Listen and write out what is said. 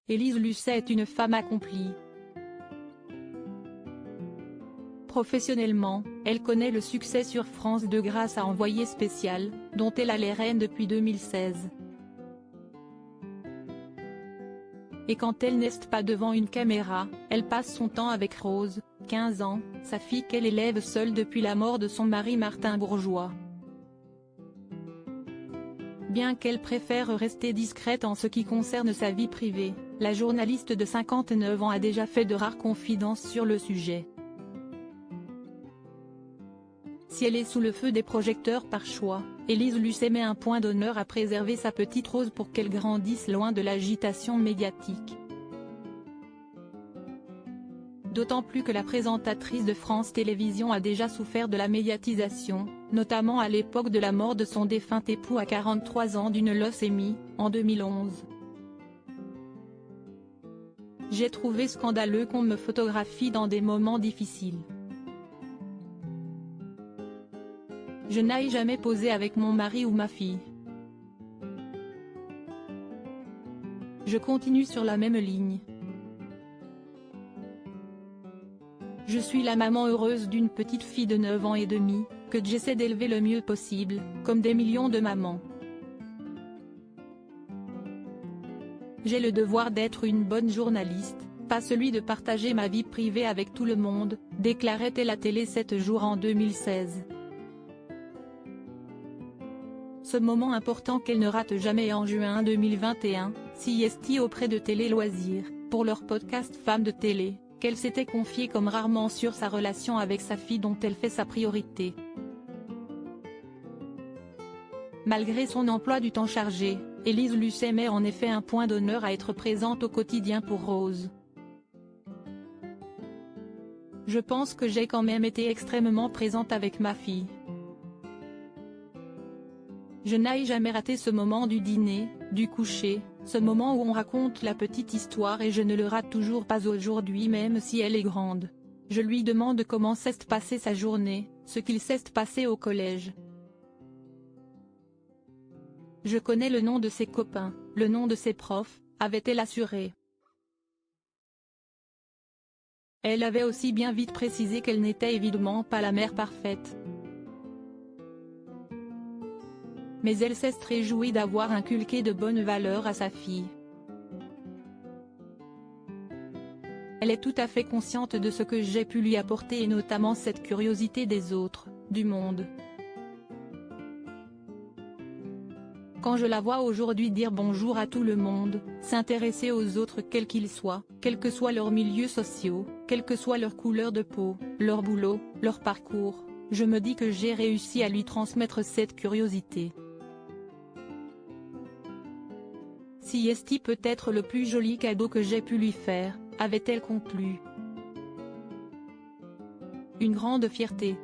Élise Lucet est une femme accomplie. Professionnellement, elle connaît le succès sur France 2 grâce à Envoyé spécial, dont elle est la reine depuis 2016. Et quand elle n'est pas devant une caméra, elle passe son temps avec Rose, 15 ans, sa fille qu'elle élève seule depuis la mort de son mari Martin Bourgeois. Bien qu'elle préfère rester discrète en ce qui concerne sa vie privée, la journaliste de 59 ans a déjà fait de rares confidences sur le sujet. Si elle est sous le feu des projecteurs par choix, Élise Lucet met un point d'honneur à préserver sa petite Rose pour qu'elle grandisse loin de l'agitation médiatique. D'autant plus que la présentatrice de France Télévisions a déjà souffert de la médiatisation, notamment à l'époque de la mort de son défunt époux à 43 ans d'une leucémie, en 2011. J'ai trouvé scandaleux qu'on me photographie dans des moments difficiles. Je n'aille jamais posé avec mon mari ou ma fille. Je continue sur la même ligne. Je suis la maman heureuse d'une petite fille de 9 ans et demi, que j'essaie d'élever le mieux possible, comme des millions de mamans. J'ai le devoir d'être une bonne journaliste, pas celui de partager ma vie privée avec tout le monde, déclarait-elle à Télé 7 jours en 2016. Ce moment important qu'elle ne rate jamais en juin 2021, CST auprès de Télé Loisirs, pour leur podcast Femmes de télé, qu'elle s'était confiée comme rarement sur sa relation avec sa fille dont elle fait sa priorité. Malgré son emploi du temps chargé, Élise Lucet met en effet un point d'honneur à être présente au quotidien pour Rose. Je pense que j'ai quand même été extrêmement présente avec ma fille. Je n'aille jamais rater ce moment du dîner, du coucher, ce moment où on raconte la petite histoire et je ne le rate toujours pas aujourd'hui même si elle est grande. Je lui demande comment s'est passée sa journée, ce qu'il s'est passé au collège. Je connais le nom de ses copains, le nom de ses profs, avait-elle assuré. Elle avait aussi bien vite précisé qu'elle n'était évidemment pas la mère parfaite. Mais elle s'est réjouie d'avoir inculqué de bonnes valeurs à sa fille. Elle est tout à fait consciente de ce que j'ai pu lui apporter et notamment cette curiosité des autres, du monde. Quand je la vois aujourd'hui dire bonjour à tout le monde, s'intéresser aux autres quels qu'ils soient, quels que soient leurs milieux sociaux, quelle que soit leur couleur de peau, leur boulot, leur parcours, je me dis que j'ai réussi à lui transmettre cette curiosité. CST peut être le plus joli cadeau que j'ai pu lui faire, avait-elle conclu. Une grande fierté,